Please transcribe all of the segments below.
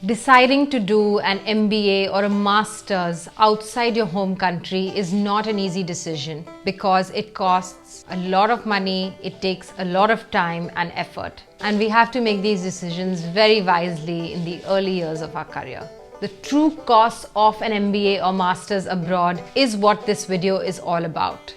Deciding to do an MBA or a master's outside your home country is not an easy decision because it costs a lot of money, it takes a lot of time and effort. And we have to make these decisions very wisely in the early years of our career. The true cost of an MBA or master's abroad is what this video is all about.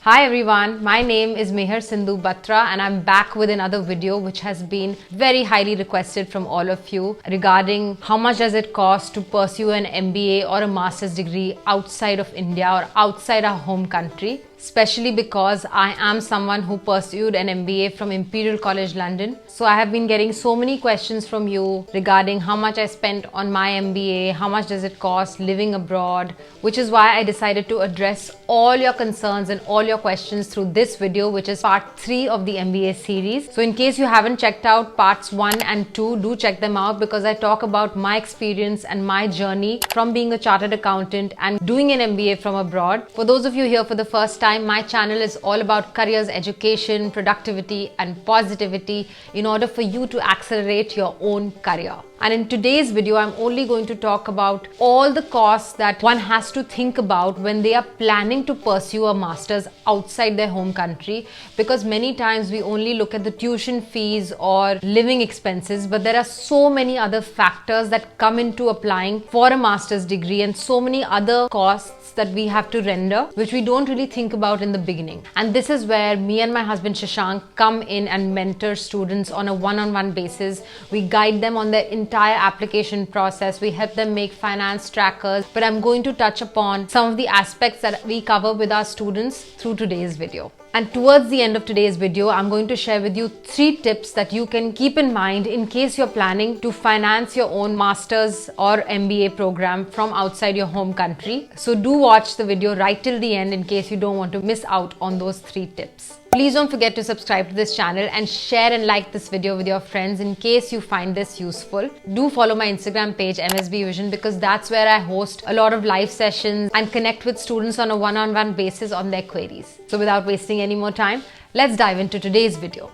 Hi everyone, my name is Meher Sindhu Batra and I'm back with another video which has been very highly requested from all of you regarding how much does it cost to pursue an MBA or a master's degree outside of India or outside our home country. Especially because I am someone who pursued an MBA from Imperial College London. So I have been getting so many questions from you regarding how much I spent on my MBA, how much does it cost living abroad, which is why I decided to address all your concerns and all your questions through this video, which is part 3 of the MBA series. So in case you haven't checked out parts 1 and 2, do check them out because I talk about my experience and my journey from being a chartered accountant and doing an MBA from abroad. For those of you here for the first time, my channel is all about careers, education, productivity and positivity in order for you to accelerate your own career. And in today's video, I'm only going to talk about all the costs that one has to think about when they are planning to pursue a master's outside their home country, because many times we only look at the tuition fees or living expenses, but there are so many other factors that come into applying for a master's degree and so many other costs that we have to render, which we don't really think about in the beginning. And this is where me and my husband Shashank come in and mentor students on a one-on-one basis. We guide them on their entire application process. We help them make finance trackers, but I'm going to touch upon some of the aspects that we cover with our students through today's video. And towards the end of today's video, I'm going to share with you 3 tips that you can keep in mind in case you're planning to finance your own master's or MBA program from outside your home country. So do watch the video right till the end in case you don't want to miss out on those 3 tips. Please don't forget to subscribe to this channel and share and like this video with your friends in case you find this useful. Do follow my Instagram page MSB Vision because that's where I host a lot of live sessions and connect with students on a one-on-one basis on their queries. So without wasting any more time, let's dive into today's video.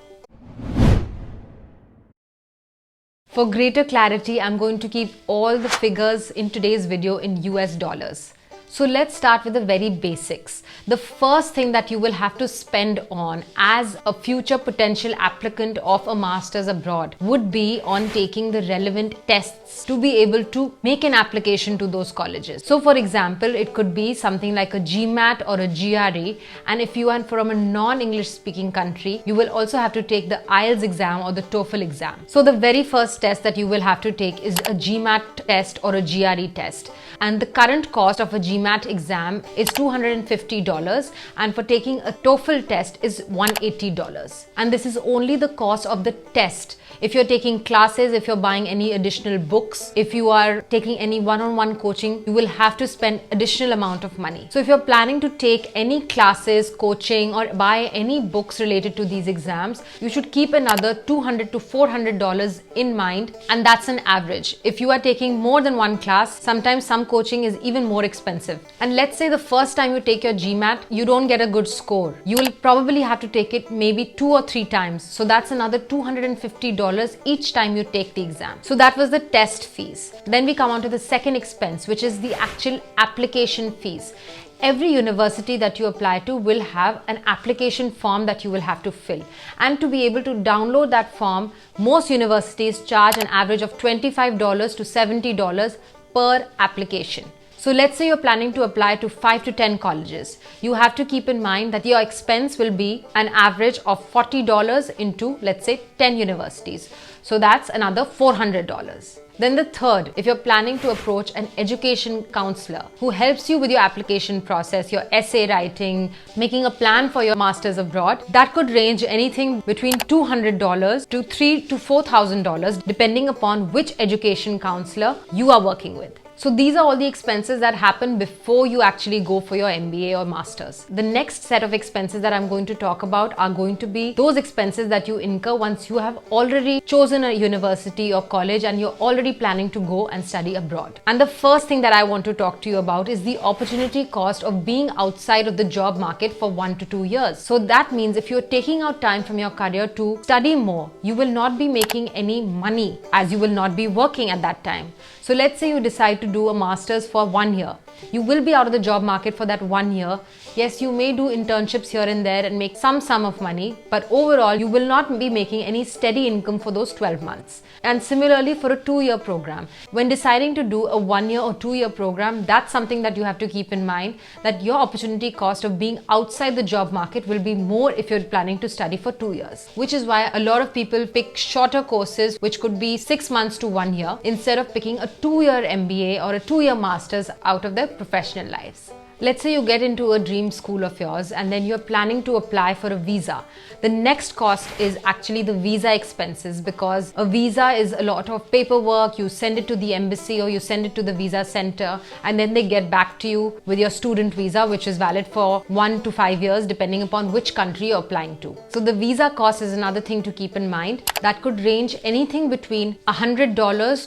For greater clarity, I'm going to keep all the figures in today's video in US dollars. So let's start with the very basics. The first thing that you will have to spend on as a future potential applicant of a master's abroad would be on taking the relevant tests to be able to make an application to those colleges. So for example, it could be something like a GMAT or a GRE, and if you are from a non-English speaking country, you will also have to take the IELTS exam or the TOEFL exam. So the very first test that you will have to take is a GMAT test or a GRE test. And the current cost of a GMAT exam is $250, and for taking a TOEFL test is $180. And this is only the cost of the test. If you're taking classes, if you're buying any additional books, if you are taking any one-on-one coaching, you will have to spend additional amount of money. So if you're planning to take any classes, coaching or buy any books related to these exams, you should keep another $200 to $400 in mind, and that's an average. If you are taking more than one class, sometimes some coaching is even more expensive. And let's say the first time you take your GMAT, you don't get a good score. You will probably have to take it maybe 2 or 3 times. So that's another $250 each time you take the exam. So that was the test fees. Then we come on to the second expense, which is the actual application fees. Every university that you apply to will have an application form that you will have to fill. And to be able to download that form, most universities charge an average of $25 to $70 per application. So let's say you're planning to apply to 5 to 10 colleges. You have to keep in mind that your expense will be an average of $40 into, let's say, 10 universities. So that's another $400. Then the third, if you're planning to approach an education counselor who helps you with your application process, your essay writing, making a plan for your master's abroad, that could range anything between $200 to $3,000 to $4,000 depending upon which education counselor you are working with. So these are all the expenses that happen before you actually go for your MBA or Masters. The next set of expenses that I'm going to talk about are going to be those expenses that you incur once you have already chosen a university or college and you're already planning to go and study abroad. And the first thing that I want to talk to you about is the opportunity cost of being outside of the job market for 1 to 2 years. So that means if you're taking out time from your career to study more, you will not be making any money as you will not be working at that time. So let's say you decide to do a master's for 1 year. You will be out of the job market for that 1 year. Yes, you may do internships here and there and make some sum of money, but overall you will not be making any steady income for those 12 months. And similarly for a 2-year program, when deciding to do a 1-year or 2-year program, that's something that you have to keep in mind, that your opportunity cost of being outside the job market will be more if you're planning to study for 2 years, which is why a lot of people pick shorter courses which could be 6 months to 1 year instead of picking a 2-year MBA or a 2-year master's out of their professional lives. Let's say you get into a dream school of yours and then you're planning to apply for a visa. The next cost is actually the visa expenses, because a visa is a lot of paperwork. You send it to the embassy or you send it to the visa center and then they get back to you with your student visa, which is valid for 1 to 5 years depending upon which country you're applying to. So the visa cost is another thing to keep in mind. That could range anything between $100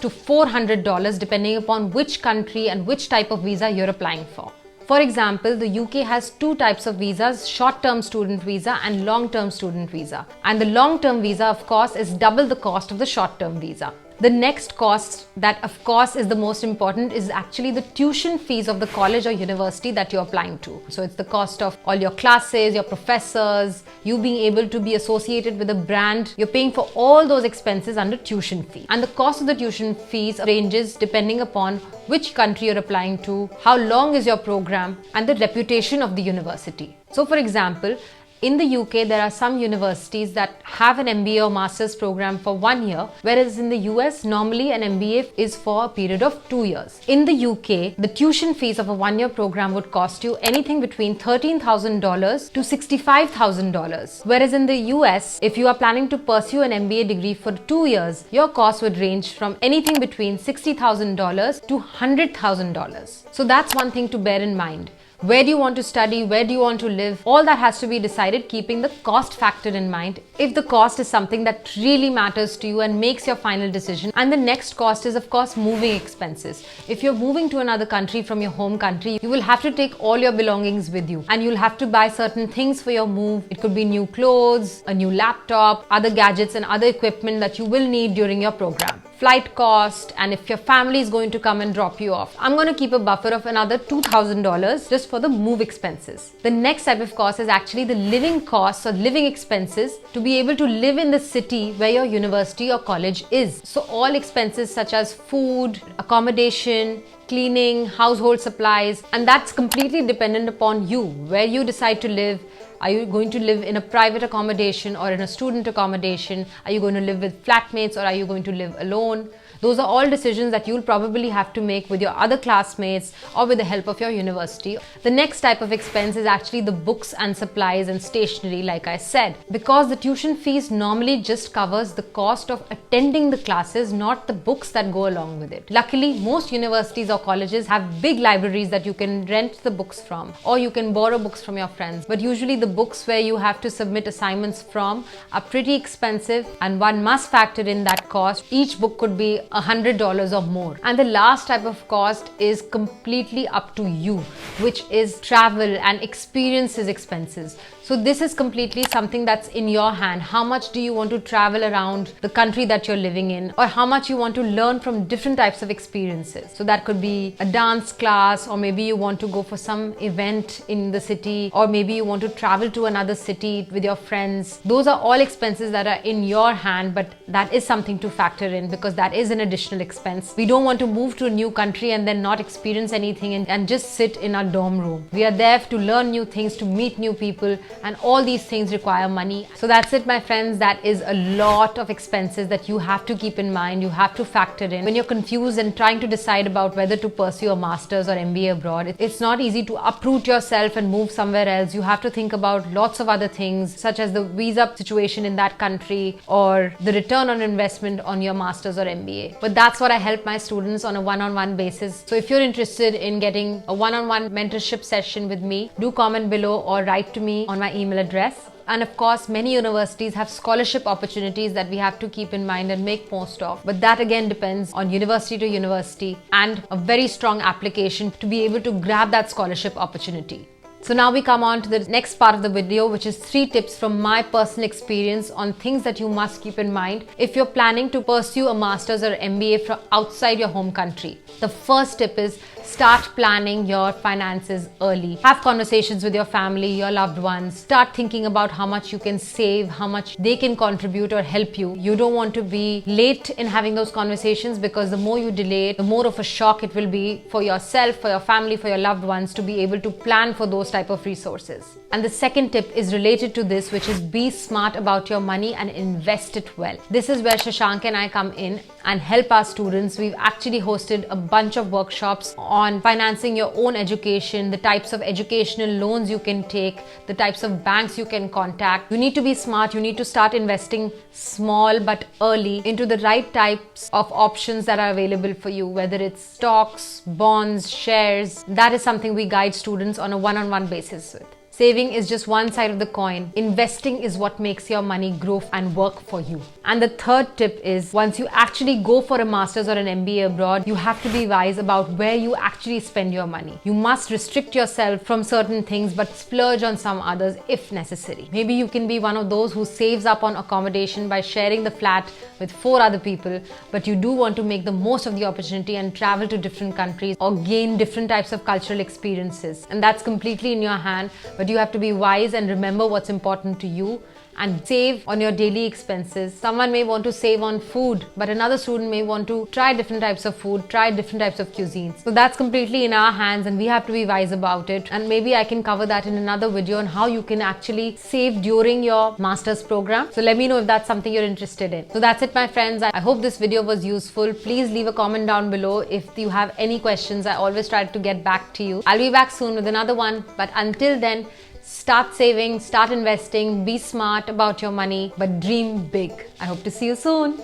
to $400 depending upon which country and which type of visa you're applying for. For example, the UK has 2 types of visas, short-term student visa and long-term student visa. And the long-term visa, of course, is double the cost of the short-term visa. The next cost that of course is the most important is actually the tuition fees of the college or university that you're applying to. So it's the cost of all your classes, your professors, you being able to be associated with a brand. You're paying for all those expenses under tuition fee. And the cost of the tuition fees ranges depending upon which country you're applying to, how long is your program, and the reputation of the university. So for example, in the UK, there are some universities that have an MBA or master's program for 1 year, whereas in the US, normally an MBA is for a period of 2 years. In the UK, the tuition fees of a 1-year program would cost you anything between $13,000 to $65,000. Whereas in the US, if you are planning to pursue an MBA degree for 2 years, your cost would range from anything between $60,000 to $100,000. So that's one thing to bear in mind. Where do you want to study? Where do you want to live? All that has to be decided keeping the cost factor in mind. If the cost is something that really matters to you and makes your final decision. And the next cost is of course moving expenses. If you're moving to another country from your home country, you will have to take all your belongings with you and you'll have to buy certain things for your move. It could be new clothes, a new laptop, other gadgets and other equipment that you will need during your program. Flight cost, and if your family is going to come and drop you off. I'm going to keep a buffer of another $2,000 just for the move expenses. The next type of cost is actually the living costs or living expenses to be able to live in the city where your university or college is. So all expenses such as food, accommodation, cleaning, household supplies, and that's completely dependent upon you, where you decide to live. Are you going to live in a private accommodation or in a student accommodation? Are you going to live with flatmates or are you going to live alone? Those are all decisions that you'll probably have to make with your other classmates or with the help of your university. The next type of expense is actually the books and supplies and stationery, like I said, because the tuition fees normally just covers the cost of attending the classes, not the books that go along with it. Luckily, most universities or colleges have big libraries that you can rent the books from, or you can borrow books from your friends. But usually the books where you have to submit assignments from are pretty expensive, and one must factor in that cost. Each book could be $100 or more. And the last type of cost is completely up to you, which is travel and experiences expenses. So this is completely something that's in your hand. How much do you want to travel around the country that you're living in, or how much you want to learn from different types of experiences? So that could be a dance class, or maybe you want to go for some event in the city, or maybe you want to travel to another city with your friends. Those are all expenses that are in your hand, but that is something to factor in because that is an additional expense. We don't want to move to a new country and then not experience anything and just sit in our dorm room. We are there to learn new things, to meet new people, and all these things require money. So that's it, my friends. That is a lot of expenses that you have to keep in mind, you have to factor in when you're confused and trying to decide about whether to pursue a master's or MBA abroad. It's not easy to uproot yourself and move somewhere else. You have to think about lots of other things, such as the visa situation in that country or the return on investment on your master's or MBA. But that's what I help my students on a one-on-one basis. So if you're interested in getting a one-on-one mentorship session with me, do comment below or write to me on my email address. And of course, many universities have scholarship opportunities that we have to keep in mind and make most of. But that again depends on university to university and a very strong application to be able to grab that scholarship opportunity. So now we come on to the next part of the video, which is 3 tips from my personal experience on things that you must keep in mind if you're planning to pursue a master's or MBA from outside your home country. The first tip is start planning your finances early. Have conversations with your family, your loved ones. Start thinking about how much you can save, how much they can contribute or help you. You don't want to be late in having those conversations, because the more you delay it, the more of a shock it will be for yourself, for your family, for your loved ones to be able to plan for those type of resources. And the second tip is related to this, which is be smart about your money and invest it well. This is where Shashank and I come in and help our students. We've actually hosted a bunch of workshops on financing your own education, the types of educational loans you can take, the types of banks you can contact. You need to be smart. You need to start investing small but early into the right types of options that are available for you, whether it's stocks, bonds, shares. That is something we guide students on a one-on-one basis with. Saving is just one side of the coin. Investing is what makes your money grow and work for you. And the third tip is, once you actually go for a master's or an MBA abroad, you have to be wise about where you actually spend your money. You must restrict yourself from certain things but splurge on some others if necessary. Maybe you can be one of those who saves up on accommodation by sharing the flat with 4 other people, but you do want to make the most of the opportunity and travel to different countries or gain different types of cultural experiences. And that's completely in your hand, but you have to be wise and remember what's important to you and save on your daily expenses. Someone may want to save on food, but another student may want to try different types of food, try different types of cuisines. So that's completely in our hands and we have to be wise about it. And maybe I can cover that in another video on how you can actually save during your master's program. So let me know if that's something you're interested in. So that's it, my friends. I hope this video was useful. Please leave a comment down below if you have any questions. I always try to get back to you. I'll be back soon with another one. But until then, start saving, start investing, be smart about your money, but dream big. I hope to see you soon.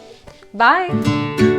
Bye.